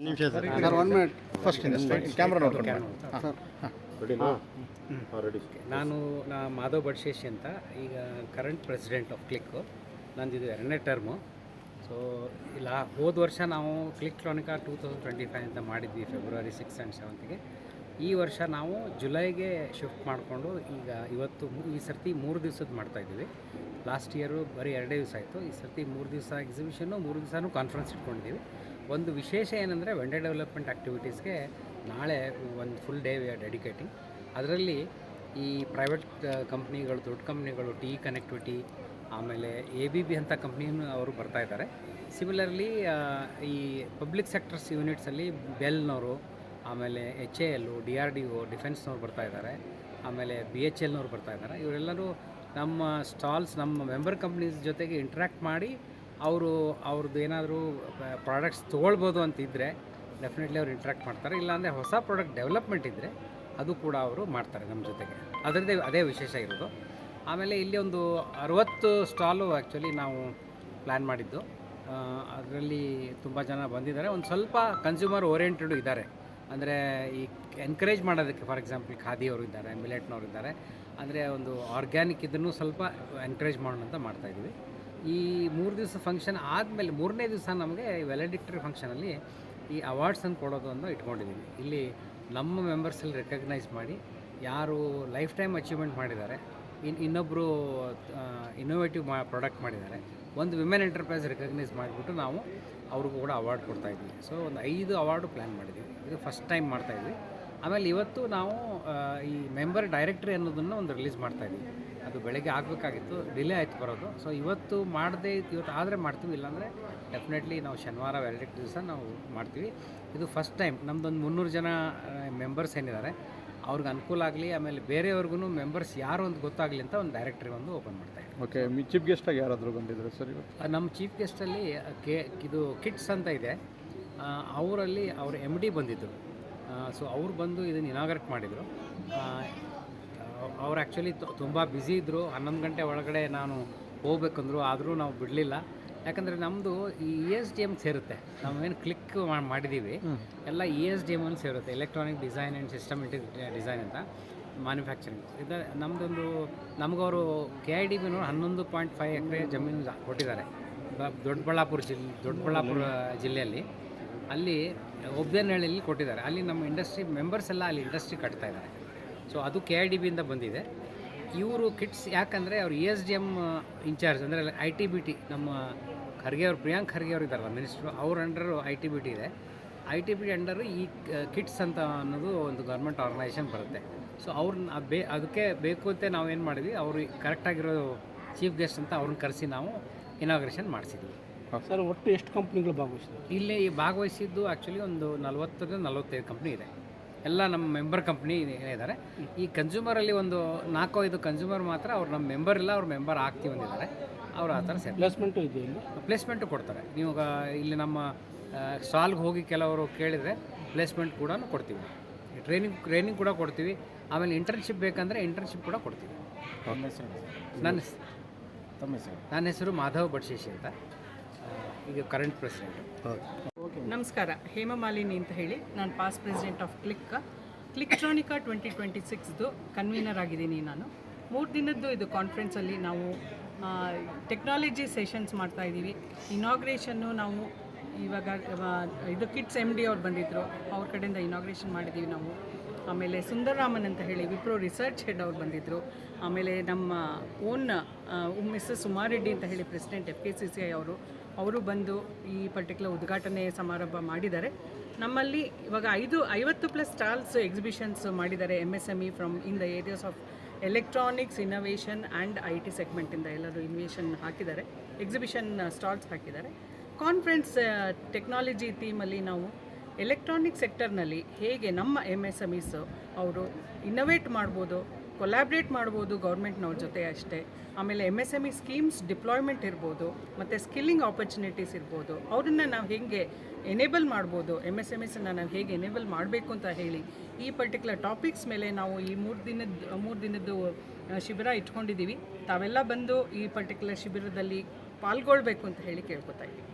ನಿಮಿಷ sir sir 1 minute first camera ನೋಡ್ಕೊಂಡು ನಾನು ಮಾಧವ್ ಬಡ್ಶೇಶಿ ಅಂತ, ಈಗ ಕರೆಂಟ್ ಪ್ರೆಸಿಡೆಂಟ್ ಆಫ್ ಕ್ಲಿಕ್ಕು. ನಂದಿದು 2ನೇ ಟರ್ಮು. ಸೊ ಇಲ್ಲ, ಹೋದ ವರ್ಷ ನಾವು ಕ್ಲಿಕ್ಟ್ರಾನಿಕಾ 2025 ಅಂತ ಮಾಡಿದ್ವಿ, ಫೆಬ್ರವರಿ 6 ಆ್ಯಂಡ್ 7ಗೆ. ಈ ವರ್ಷ ನಾವು ಜುಲೈಗೆ ಶಿಫ್ಟ್ ಮಾಡಿಕೊಂಡು ಈ ಸರ್ತಿ 3 ದಿವಸದ್ದು ಮಾಡ್ತಾಯಿದ್ದೀವಿ. ಲಾಸ್ಟ್ ಇಯರು ಬರೀ 2 ದಿವಸ ಆಯಿತು. ಈ ಸರ್ತಿ 3 ದಿವಸ ಎಕ್ಸಿಬಿಷನ್ನು, 3 ದಿವಸನೂ ಕಾನ್ಫರೆನ್ಸ್ ಇಟ್ಕೊಂಡಿದ್ದೀವಿ. ಒಂದು ವಿಶೇಷ ಏನಂದರೆ ವೆಂಡರ್ ಡೆವಲಪ್ಮೆಂಟ್ ಆ್ಯಕ್ಟಿವಿಟೀಸ್ಗೆ ನಾಳೆ ಒಂದು full day we are dedicating. ಅದರಲ್ಲಿ ಈ ಪ್ರೈವೇಟ್ ಕಂಪ್ನಿಗಳು, ದೊಡ್ಡ ಕಂಪ್ನಿಗಳು, ಟಿ ಕನೆಕ್ಟಿವಿಟಿ, ಆಮೇಲೆ ABB ಅಂತ ಕಂಪ್ನಿನೂ ಅವರು ಬರ್ತಾಯಿದ್ದಾರೆ. ಸಿಮಿಲರ್ಲಿ ಈ ಪಬ್ಲಿಕ್ ಸೆಕ್ಟರ್ಸ್ ಯೂನಿಟ್ಸಲ್ಲಿ ಬೆಲ್ನವರು, ಆಮೇಲೆ HAL, DRDO, ಡಿಫೆನ್ಸ್ನವ್ರು ಬರ್ತಾಯಿದ್ದಾರೆ, ಆಮೇಲೆ BHLನವ್ರು ಬರ್ತಾಯಿದ್ದಾರೆ. ಇವರೆಲ್ಲರೂ ನಮ್ಮ ಸ್ಟಾಲ್ಸ್, ನಮ್ಮ ಮೆಂಬರ್ ಕಂಪ್ನೀಸ್ ಜೊತೆಗೆ ಇಂಟ್ರ್ಯಾಕ್ಟ್ ಮಾಡಿ ಅವ್ರದ್ದು ಏನಾದರೂ ಪ್ರಾಡಕ್ಟ್ಸ್ ತೊಗೊಳ್ಬೋದು ಅಂತಿದ್ದರೆ ಡೆಫಿನೆಟ್ಲಿ ಅವ್ರು ಇಂಟ್ರ್ಯಾಕ್ಟ್ ಮಾಡ್ತಾರೆ. ಇಲ್ಲಾಂದರೆ ಹೊಸ ಪ್ರಾಡಕ್ಟ್ ಡೆವಲಪ್ಮೆಂಟ್ ಇದ್ದರೆ ಅದು ಕೂಡ ಅವರು ಮಾಡ್ತಾರೆ ನಮ್ಮ ಜೊತೆಗೆ. ಅದರದ್ದೇ ಅದೇ ವಿಶೇಷ ಇರೋದು. ಆಮೇಲೆ ಇಲ್ಲಿ ಒಂದು 60 ಸ್ಟಾಲು ಆ್ಯಕ್ಚುಲಿ ನಾವು ಪ್ಲ್ಯಾನ್ ಮಾಡಿದ್ದು. ಅದರಲ್ಲಿ ತುಂಬ ಜನ ಬಂದಿದ್ದಾರೆ. ಒಂದು ಸ್ವಲ್ಪ ಕನ್ಸ್ಯೂಮರ್ ಓರಿಯೆಂಟೆಡು ಇದ್ದಾರೆ. ಅಂದರೆ ಈ ಎನ್ಕರೇಜ್ ಮಾಡೋದಕ್ಕೆ, ಫಾರ್ ಎಕ್ಸಾಂಪಲ್ ಖಾದಿಯವರು ಇದ್ದಾರೆ, ಮಿಲೆಟ್ನವ್ರು ಇದ್ದಾರೆ. ಅಂದರೆ ಒಂದು ಆರ್ಗ್ಯಾನಿಕ್ ಇದನ್ನು ಸ್ವಲ್ಪ ಎನ್ಕರೇಜ್ ಮಾಡೋಣ ಅಂತ ಮಾಡ್ತಾಯಿದ್ದೀವಿ. ಈ 3 ದಿವಸ ಫಂಕ್ಷನ್ ಆದಮೇಲೆ 3ನೇ ದಿವಸ ನಮಗೆ ವ್ಯಾಲಿಡಿಕ್ಟರಿ ಫಂಕ್ಷನಲ್ಲಿ ಈ ಅವಾರ್ಡ್ಸನ್ನು ಕೊಡೋದು ಅಂತ ಇಟ್ಕೊಂಡಿದ್ದೀವಿ. ಇಲ್ಲಿ ನಮ್ಮ ಮೆಂಬರ್ಸಲ್ಲಿ ರೆಕಗ್ನೈಸ್ ಮಾಡಿ ಯಾರು ಲೈಫ್ ಟೈಮ್ ಅಚೀವ್ಮೆಂಟ್ ಮಾಡಿದ್ದಾರೆ, ಇನ್ನೊಬ್ಬರು ಇನ್ನೋವೇಟಿವ್ ಪ್ರಾಡಕ್ಟ್ ಮಾಡಿದ್ದಾರೆ, ಒಂದು ವಿಮೆನ್ ಎಂಟರ್ಪ್ರೈಸ್ ರೆಕಗ್ನೈಸ್ ಮಾಡಿಬಿಟ್ಟು ನಾವು ಅವ್ರಿಗೂ ಕೂಡ ಅವಾರ್ಡ್ ಕೊಡ್ತಾಯಿದ್ವಿ. ಸೊ ಒಂದು 5 ಅವಾರ್ಡು ಪ್ಲ್ಯಾನ್ ಮಾಡಿದ್ದೀವಿ. ಇದು ಫಸ್ಟ್ ಟೈಮ್ ಮಾಡ್ತಾಯಿದ್ವಿ. ಆಮೇಲೆ ಇವತ್ತು ನಾವು ಈ ಮೆಂಬರ್ ಡೈರೆಕ್ಟ್ರಿ ಅನ್ನೋದನ್ನು ಒಂದು ರಿಲೀಸ್ ಮಾಡ್ತಾಯಿದ್ವಿ. ಅದು ಬೆಳಗ್ಗೆ ಆಗಬೇಕಾಗಿತ್ತು, ಡಿಲೇ ಆಯಿತು ಬರೋದು. ಸೊ ಇವತ್ತು ಆದರೆ ಮಾಡ್ತೀವಿ, ಇಲ್ಲಾಂದರೆ ಡೆಫಿನೆಟ್ಲಿ ನಾವು ಶನಿವಾರ ವ್ಯಾಲಿಡಿಕ್ಟರಿ ದಿವಸ ನಾವು ಮಾಡ್ತೀವಿ. ಇದು ಫಸ್ಟ್ ಟೈಮ್ ನಮ್ಮದೊಂದು 300 ಜನ ಮೆಂಬರ್ಸ್ ಏನಿದ್ದಾರೆ ಅವ್ರಿಗೆ ಅನುಕೂಲ ಆಗಲಿ, ಆಮೇಲೆ ಬೇರೆಯವ್ರಿಗೂ ಮೆಂಬರ್ಸ್ ಯಾರು ಅಂತ ಗೊತ್ತಾಗಲಿ ಅಂತ ಒಂದು ಡೈರೆಕ್ಟ್ರಿ ಒಂದು ಓಪನ್ ಮಾಡ್ತಾಯಿದ್ವಿ. ಓಕೆ, ಚೀಫ್ ಗೆಸ್ಟಾಗಿ ಯಾರಾದರೂ ಬಂದಿದ್ರು ಸರ್ ಇವತ್ತು? ನಮ್ಮ ಚೀಫ್ ಗೆಸ್ಟಲ್ಲಿ ಇದು ಕಿಟ್ಸ್ ಅಂತ ಇದೆ, ಅವರಲ್ಲಿ ಅವ್ರ MD ಬಂದಿದ್ದರು. ಸೊ ಅವ್ರು ಬಂದು ಇದನ್ನು ಇನಾಗ್ರೇಟ್ ಮಾಡಿದರು. ಅವ್ರು ಆ್ಯಕ್ಚುಲಿ ತುಂಬ ಬ್ಯುಸಿ ಇದ್ದರು. 11 ಗಂಟೆ ಒಳಗಡೆ ನಾನು ಹೋಗ್ಬೇಕಂದ್ರು, ಆದರೂ ನಾವು ಬಿಡಲಿಲ್ಲ. ಯಾಕಂದರೆ ನಮ್ಮದು ಈ ESDM ಸೇರುತ್ತೆ. ನಾವೇನು ಕ್ಲಿಕ್ ಮಾಡಿದ್ದೀವಿ ಎಲ್ಲ ESDM ಅಲ್ಲಿ ಸೇರುತ್ತೆ, electronic design and system design ಅಂತ, ಮ್ಯಾನುಫ್ಯಾಕ್ಚರಿಂಗ್. ಇದು ನಮಗವರು KIDBನವರು 11.5 ಎಕರೆ ಜಮೀನು ಕೊಟ್ಟಿದ್ದಾರೆ ದೊಡ್ಡಬಳ್ಳಾಪುರ ಜಿಲ್ಲೆಯಲ್ಲಿ. ಅಲ್ಲಿ ಒಬ್ದೇನಹಳ್ಳಿಯಲ್ಲಿ ಕೊಟ್ಟಿದ್ದಾರೆ. ಅಲ್ಲಿ ನಮ್ಮ ಇಂಡಸ್ಟ್ರಿ ಮೆಂಬರ್ಸ್ ಎಲ್ಲ ಅಲ್ಲಿ ಇಂಡಸ್ಟ್ರಿ ಕಟ್ತಾ ಇದ್ದಾರೆ. ಸೊ ಅದು KIDBಯಿಂದ ಬಂದಿದೆ. ಇವರು ಕಿಟ್ಸ್ ಯಾಕಂದರೆ ಅವ್ರು ESDM ಇನ್ಚಾರ್ಜ್, ಅಂದರೆ ITBT, ನಮ್ಮ ಪ್ರಿಯಾಂಕ್ ಖರ್ಗೆ ಅವರು ಇದ್ದಾರಲ್ಲ ಮಿನಿಸ್ಟ್ರು, ಅವ್ರ ಅಂಡರು ITBT ಇದೆ. ITBT ಅಂಡರು ಈ ಕಿಟ್ಸ್ ಅಂತ ಅನ್ನೋದು ಒಂದು ಗೌರ್ಮೆಂಟ್ ಆರ್ಗನೈಸೇಷನ್ ಬರುತ್ತೆ. ಸೊ ಅವ್ರನ್ನ ಅದಕ್ಕೆ ಬೇಕು ಅಂತ ನಾವೇನು ಮಾಡಿದ್ವಿ, ಅವರು ಕರೆಕ್ಟಾಗಿರೋ ಚೀಫ್ ಗೆಸ್ಟ್ ಅಂತ ಅವ್ರನ್ನ ಕರೆಸಿ ನಾವು ಇನಾಗ್ರೇಷನ್ ಮಾಡಿಸಿದ್ವಿ. ಸರ್, ಒಟ್ಟು ಎಷ್ಟು ಕಂಪ್ನಿಗಳು ಭಾಗವಹಿಸಿದ್ರು? ಇಲ್ಲಿ ಭಾಗವಹಿಸಿದ್ದು ಆ್ಯಕ್ಚುಲಿ ಒಂದು 40-45 ಕಂಪ್ನಿ ಇದೆ. ಎಲ್ಲ ನಮ್ಮ ಮೆಂಬರ್ ಕಂಪ್ನಿ ಇದ್ದಾರೆ. ಈ ಕನ್ಸ್ಯೂಮರಲ್ಲಿ ಒಂದು 4-5 ಕನ್ಸ್ಯೂಮರ್ ಮಾತ್ರ ಅವ್ರು ನಮ್ಮ ಮೆಂಬರ್ ಇಲ್ಲ, ಅವ್ರು ಮೆಂಬರ್ ಆಗ್ತೀವಿ ಅಂದಿದ್ದಾರೆ. ಅವ್ರು ಆ ಥರ ಪ್ಲೇಸ್ಮೆಂಟು ಇದೆ, ಪ್ಲೇಸ್ಮೆಂಟು ಕೊಡ್ತಾರೆ. ನೀವು ಇಲ್ಲಿ ನಮ್ಮ ಸ್ಟಾಲ್ಗೆ ಹೋಗಿ ಕೆಲವರು ಕೇಳಿದರೆ ಪ್ಲೇಸ್ಮೆಂಟ್ ಕೂಡ ಕೊಡ್ತೀವಿ, ಟ್ರೈನಿಂಗ್ ಕೂಡ ಕೊಡ್ತೀವಿ. ಆಮೇಲೆ ಇಂಟರ್ನ್ಶಿಪ್ ಬೇಕಂದರೆ ಇಂಟರ್ನ್ಶಿಪ್ ಕೂಡ ಕೊಡ್ತೀವಿ. ನನ್ನ ಹೆಸರು ಮಾಧವ್ ಬಡ್ಶೇಶಿ ಅಂತ, ಈಗ ಕರೆಂಟ್ ಪ್ರೆಸಿಡೆಂಟ್. ನಮಸ್ಕಾರ, ಹೇಮಮಾಲಿನಿ ಅಂತ ಹೇಳಿ. ನಾನು ಪಾಸ್ಟ್ ಪ್ರೆಸಿಡೆಂಟ್ ಆಫ್ ಕ್ಲಿಕ್ಟ್ರಾನಿಕಾ 2026ದು ಕನ್ವೀನರ್ ಆಗಿದ್ದೀನಿ ನಾನು. 3 ದಿನದ್ದು ಇದು ಕಾನ್ಫರೆನ್ಸಲ್ಲಿ ನಾವು ಟೆಕ್ನಾಲಜಿ ಸೆಷನ್ಸ್ ಮಾಡ್ತಾಯಿದ್ದೀವಿ. ಇನಾಗ್ರೇಷನ್ನು ನಾವು ಇವಾಗ ಇದು ಕಿಟ್ಸ್ MD ಅವ್ರು ಬಂದಿದ್ದರು, ಅವ್ರ ಕಡೆಯಿಂದ ಇನಾಗ್ರೇಷನ್ ಮಾಡಿದ್ದೀವಿ ನಾವು. ಆಮೇಲೆ ಸುಂದರರಾಮನ್ ಅಂತ ಹೇಳಿ ವಿಪ್ರೋ ರಿಸರ್ಚ್ ಹೆಡ್ ಅವ್ರು ಬಂದಿದ್ದರು. ಆಮೇಲೆ ನಮ್ಮ ಓನ್ ಮಿಸ್ಸಸ್ ಸುಮಾರೆಡ್ಡಿ ಅಂತ ಹೇಳಿ ಪ್ರೆಸಿಡೆಂಟ್ FKCCI ಅವರು ಬಂದು ಈ ಪರ್ಟಿಕ್ಯುಲರ್ ಉದ್ಘಾಟನೆ ಸಮಾರಂಭ ಮಾಡಿದ್ದಾರೆ. ನಮ್ಮಲ್ಲಿ ಇವಾಗ 50+ ಸ್ಟಾಲ್ಸ್ ಎಕ್ಸಿಬಿಷನ್ಸ್ ಮಾಡಿದ್ದಾರೆ. MSME from in the areas of electronics, innovation and IT ಸೆಗ್ಮೆಂಟಿಂದ ಎಲ್ಲರೂ ಇನ್ವೇಷನ್ ಹಾಕಿದ್ದಾರೆ, ಎಕ್ಸಿಬಿಷನ್ ಸ್ಟಾಲ್ಸ್ ಹಾಕಿದ್ದಾರೆ. ಕಾನ್ಫರೆನ್ಸ್ ಟೆಕ್ನಾಲಜಿ ಥೀಮಲ್ಲಿ ನಾವು ಎಲೆಕ್ಟ್ರಾನಿಕ್ ಸೆಕ್ಟರ್ನಲ್ಲಿ ಹೇಗೆ ನಮ್ಮ MSMEs ಅವರು ಇನ್ನೋವೇಟ್ ಮಾಡ್ಬೋದು, ಕೊಲ್ಯಾಬ್ರೇಟ್ ಮಾಡ್ಬೋದು ಗೌರ್ಮೆಂಟ್ನವ್ರ ಜೊತೆ ಅಷ್ಟೇ. ಆಮೇಲೆ MSME ಸ್ಕೀಮ್ಸ್ ಡಿಪ್ಲಾಯ್ಮೆಂಟ್ ಇರ್ಬೋದು, ಮತ್ತು ಸ್ಕಿಲ್ಲಿಂಗ್ ಆಪರ್ಚುನಿಟೀಸ್ ಇರ್ಬೋದು, ಅವ್ರನ್ನ ನಾವು ಹೇಗೆ ಎನೇಬಲ್ ಮಾಡ್ಬೋದು, MSMEಸನ್ನು ನಾವು ಹೇಗೆ ಎನೇಬಲ್ ಮಾಡಬೇಕು ಅಂತ ಹೇಳಿ ಈ ಪರ್ಟಿಕ್ಯುಲರ್ ಟಾಪಿಕ್ಸ್ ಮೇಲೆ ನಾವು ಈ 3 ದಿನದ್ದು ಶಿಬಿರ ಇಟ್ಕೊಂಡಿದ್ದೀವಿ. ತಾವೆಲ್ಲ ಬಂದು ಈ ಪರ್ಟಿಕ್ಯುಲರ್ ಶಿಬಿರದಲ್ಲಿ ಪಾಲ್ಗೊಳ್ಬೇಕು ಅಂತ ಹೇಳಿ ಕೇಳ್ಕೊತಾ ಇದ್ದೀವಿ.